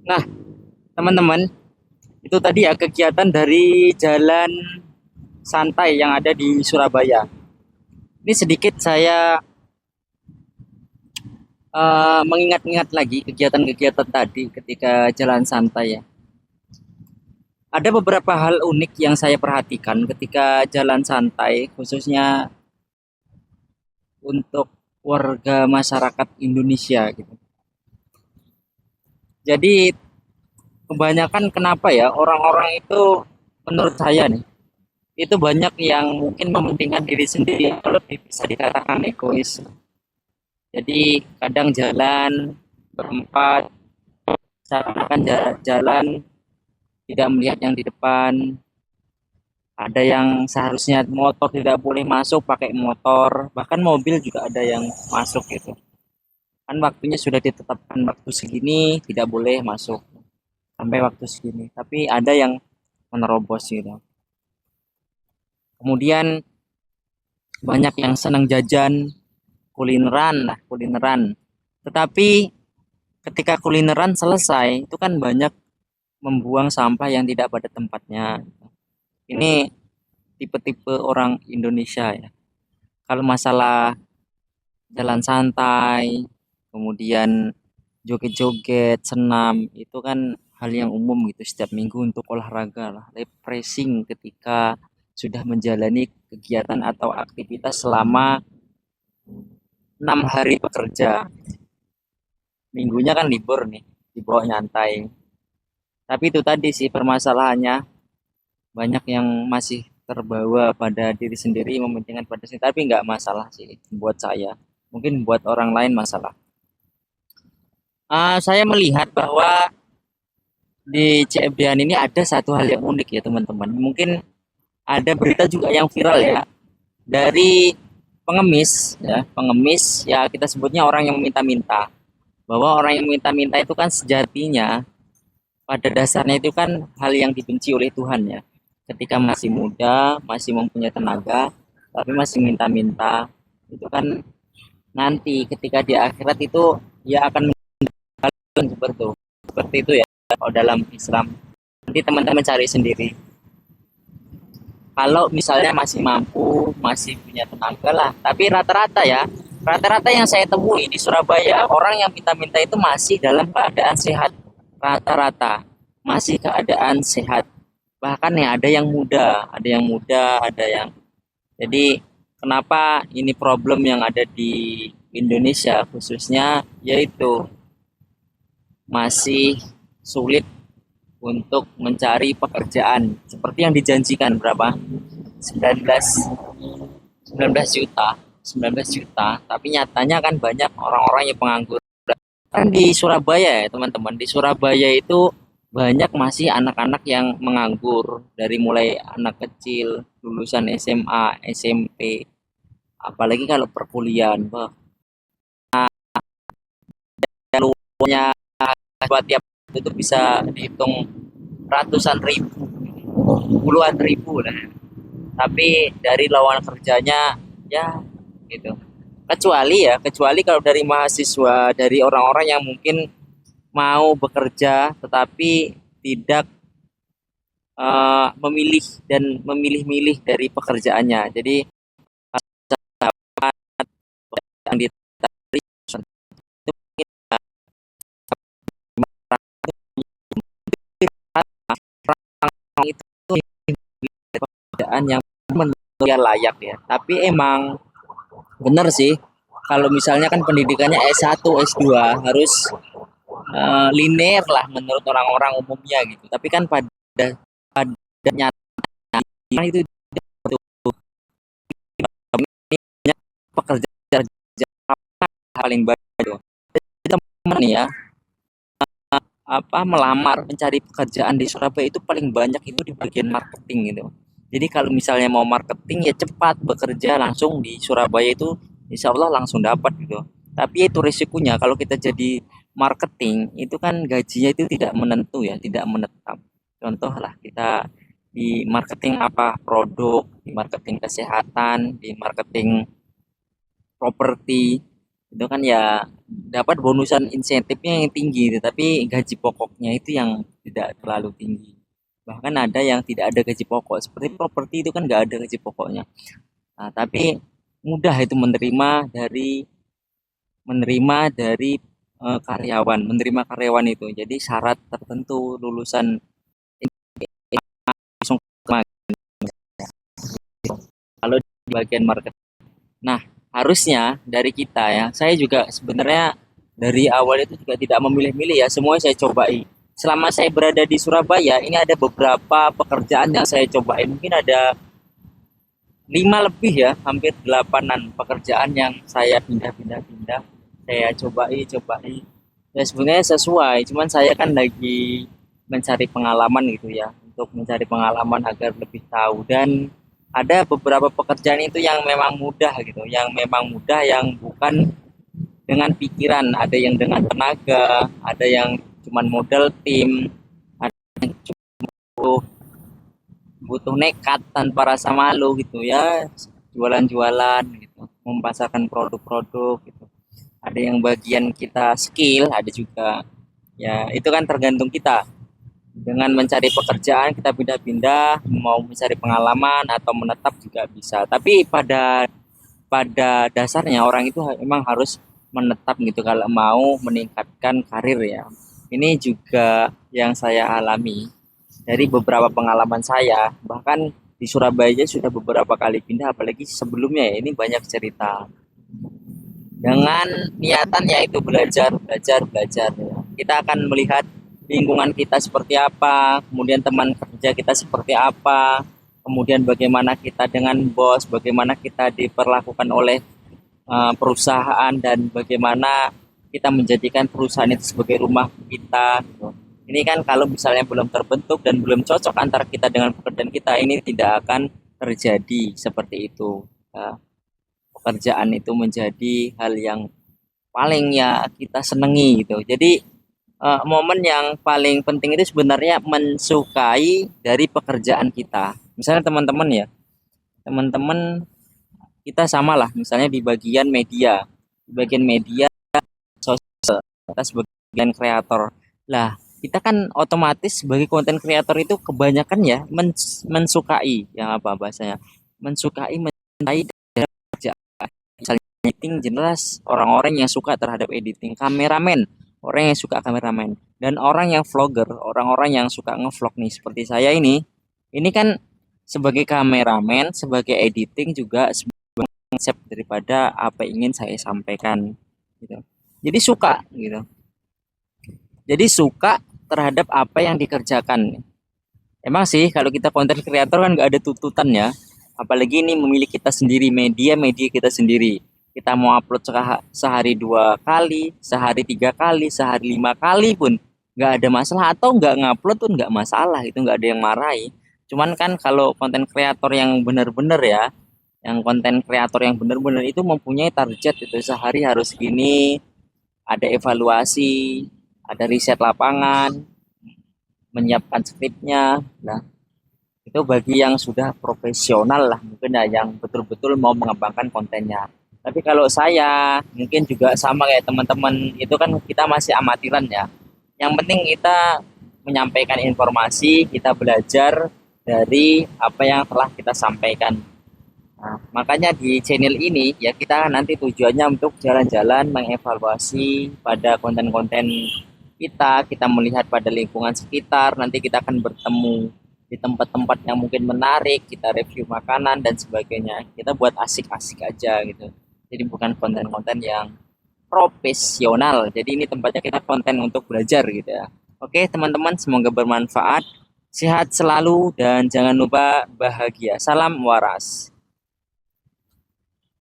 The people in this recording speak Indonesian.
Nah, teman-teman, itu tadi ya kegiatan dari jalan santai yang ada di Surabaya. Ini sedikit saya mengingat-ingat lagi kegiatan-kegiatan tadi ketika jalan santai ya. Ada beberapa hal unik yang saya perhatikan ketika jalan santai, khususnya untuk warga masyarakat Indonesia gitu. Jadi kebanyakan kenapa ya orang-orang itu menurut saya nih itu banyak yang mungkin mementingkan diri sendiri atau lebih bisa dikatakan egois. Jadi kadang jalan berempat, seakan-akan jalan tidak melihat yang di depan. Ada yang seharusnya motor tidak boleh masuk pakai motor, bahkan mobil juga ada yang masuk gitu. Kan waktunya sudah ditetapkan waktu segini tidak boleh masuk sampai waktu segini. Tapi ada yang menerobos gitu. Kemudian banyak yang senang jajan, kulineran lah, kulineran. Tetapi ketika kulineran selesai, itu kan banyak membuang sampah yang tidak pada tempatnya. Ini tipe-tipe orang Indonesia ya. Kalau masalah jalan santai, kemudian joget-joget, senam, itu kan hal yang umum gitu setiap minggu untuk olahraga lah, refreshing ketika sudah menjalani kegiatan atau aktivitas selama 6 hari bekerja. Minggunya kan libur nih, dibawa nyantai. Tapi itu tadi sih permasalahannya, banyak yang masih terbawa pada diri sendiri, mementingkan pada sendiri. Tapi nggak masalah sih buat saya. Mungkin buat orang lain masalah. Saya melihat bahwa di CFD-an ini ada satu hal yang unik ya teman-teman. Mungkin ada berita juga yang viral ya dari pengemis ya, pengemis ya kita sebutnya orang yang meminta-minta. Bahwa orang yang meminta-minta itu kan sejatinya pada dasarnya itu kan hal yang dibenci oleh Tuhan ya. Ketika masih muda, masih mempunyai tenaga, tapi masih minta-minta, itu kan nanti ketika di akhirat itu ya akan seperti itu ya kalau dalam Islam. Nanti teman-teman cari sendiri. Kalau misalnya masih mampu, masih punya tenaga lah. Tapi rata-rata ya, rata-rata yang saya temui di Surabaya, orang yang minta-minta itu masih dalam keadaan sehat. Rata-rata masih keadaan sehat. Bahkan ya ada yang muda, ada yang muda, ada yang. Jadi kenapa ini problem yang ada di Indonesia khususnya yaitu masih sulit untuk mencari pekerjaan seperti yang dijanjikan berapa 19 19 juta 19 juta, tapi nyatanya kan banyak orang-orang yang penganggur kan di Surabaya ya teman-teman. Di Surabaya itu banyak masih anak-anak yang menganggur dari mulai anak kecil lulusan SMA SMP, apalagi kalau perkuliahan punya buat tiap itu bisa dihitung ratusan ribu, puluhan ribu lah, tapi dari lawan kerjanya ya gitu. Kecuali kalau dari mahasiswa, dari orang-orang yang mungkin mau bekerja tetapi tidak memilih dan memilih-milih dari pekerjaannya. Jadi yang ditarik itu pekerjaan yang menurut dia layak ya. Tapi emang benar sih kalau misalnya kan pendidikannya S1, S2 harus linear lah menurut orang-orang umumnya gitu. Tapi kan pada nyatanya itu pekerjaan paling baik. Teman ya, apa melamar mencari pekerjaan di Surabaya itu paling banyak itu di bagian marketing gitu. Jadi kalau misalnya mau marketing ya cepat bekerja langsung di Surabaya itu insya Allah langsung dapat gitu. Tapi itu risikonya kalau kita jadi marketing itu kan gajinya itu tidak menentu ya, tidak menetap. Contoh lah kita di marketing apa produk, di marketing kesehatan, di marketing properti itu kan ya dapat bonusan insentifnya yang tinggi, tetapi gaji pokoknya itu yang tidak terlalu tinggi. Bahkan ada yang tidak ada gaji pokok, seperti properti itu kan nggak ada gaji pokoknya. Nah, tapi mudah itu menerima karyawan itu. Jadi syarat tertentu lulusan langsung kalau di bagian market. Nah, harusnya dari kita ya, saya juga sebenarnya dari awal itu juga tidak memilih-milih ya, semua saya cobai. Selama saya berada di Surabaya, ini ada beberapa pekerjaan yang saya cobain. Mungkin ada 5 lebih ya, hampir 8-an pekerjaan yang saya pindah-pindah-pindah. Saya cobai. Ya sebenarnya sesuai, cuman saya kan lagi mencari pengalaman gitu ya, untuk mencari pengalaman agar lebih tahu. Dan ada beberapa pekerjaan itu yang memang mudah gitu, yang bukan dengan pikiran, ada yang dengan tenaga, ada yang cuman modal tim, ada yang butuh butuh nekat tanpa rasa malu gitu ya, jualan-jualan gitu, memasarkan produk-produk gitu. Ada yang bagian kita skill, ada juga ya, itu kan tergantung kita. Dengan mencari pekerjaan kita pindah-pindah, mau mencari pengalaman atau menetap juga bisa. Tapi pada pada dasarnya orang itu memang harus menetap gitu kalau mau meningkatkan karir ya. Ini juga yang saya alami dari beberapa pengalaman saya. Bahkan di Surabaya sudah beberapa kali pindah, apalagi sebelumnya ya, ini banyak cerita. Dengan niatan yaitu belajar, belajar, belajar. Ya. Kita akan melihat lingkungan kita seperti apa, kemudian teman kerja kita seperti apa, kemudian bagaimana kita dengan bos, bagaimana kita diperlakukan oleh perusahaan, dan bagaimana kita menjadikan perusahaan itu sebagai rumah kita gitu. Ini kan kalau misalnya belum terbentuk dan belum cocok antara kita dengan pekerjaan kita, ini tidak akan terjadi seperti itu. Ya, pekerjaan itu menjadi hal yang paling ya kita senengi gitu. Jadi momen yang paling penting itu sebenarnya mensukai dari pekerjaan kita. Misalnya teman-teman ya, teman-teman kita samalah misalnya di bagian media, sosial, kita sebagai kreator lah, kita kan otomatis sebagai konten kreator itu kebanyakan ya mensukai, yang apa bahasanya, mensukai kerjaan. Misalnya editing, jelas orang-orang yang suka terhadap editing. Kameramen, orang yang suka kameramen. Dan orang yang vlogger, orang-orang yang suka ngevlog nih seperti saya ini kan sebagai kameramen, sebagai editing juga konsep daripada apa yang ingin saya sampaikan gitu. Jadi suka gitu. Jadi suka terhadap apa yang dikerjakan. Emang sih kalau kita konten kreator kan nggak ada tuntutan ya. Apalagi ini memilih kita sendiri, media kita sendiri. Kita mau upload sehari 2 kali, sehari 3 kali, sehari 5 kali pun nggak ada masalah, atau nggak ngupload pun nggak masalah, itu nggak ada yang marahi. Cuman kan kalau konten kreator yang benar-benar ya, yang konten kreator yang benar-benar itu mempunyai target, itu sehari harus gini, ada evaluasi, ada riset lapangan, menyiapkan skripnya. Nah, itu bagi yang sudah profesional lah mungkin ya, yang betul-betul mau mengembangkan kontennya. Tapi kalau saya mungkin juga sama kayak teman-teman, itu kan kita masih amatiran ya. Yang penting kita menyampaikan informasi, kita belajar dari apa yang telah kita sampaikan. Nah, makanya di channel ini ya kita nanti tujuannya untuk jalan-jalan mengevaluasi pada konten-konten kita melihat pada lingkungan sekitar, nanti kita akan bertemu di tempat-tempat yang mungkin menarik, kita review makanan dan sebagainya. Kita buat asik-asik aja gitu. Jadi bukan konten-konten yang profesional. Jadi ini tempatnya kita konten untuk belajar gitu ya. Oke, teman-teman, semoga bermanfaat. Sehat selalu dan jangan lupa bahagia. Salam waras.